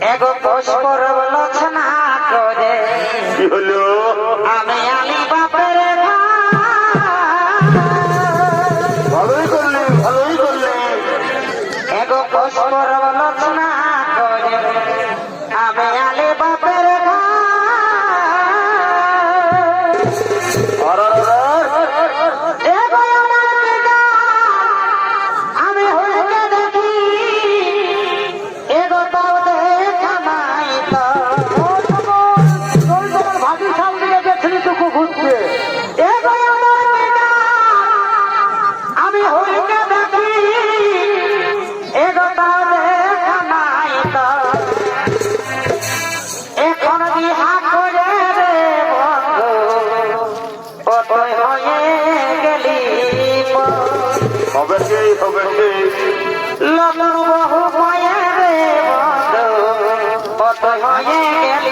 এগো পুষ্পর লোচনা করে কি হলো? আমি আলি বাপের ভালোই করলে, ভালোই করলে। এগো পুষ্পর লোচনা করে আমি আলি বাপের আমি হইতে দেখি এগো তাও দেখা নাই তো তোমার ভাবির সামনে গেছিলি টুকু ঘুরতে। এগো আমার পিতা আমি হইতে দেখি এগো তাও দেখা নাই তো এখন বিহা করে রে বন্ধু কতই হয়ে গেলি হবে কে, হবে কে? লগ্ন বহু হয়ে রে বন্ধু কতই হয়ে গেলি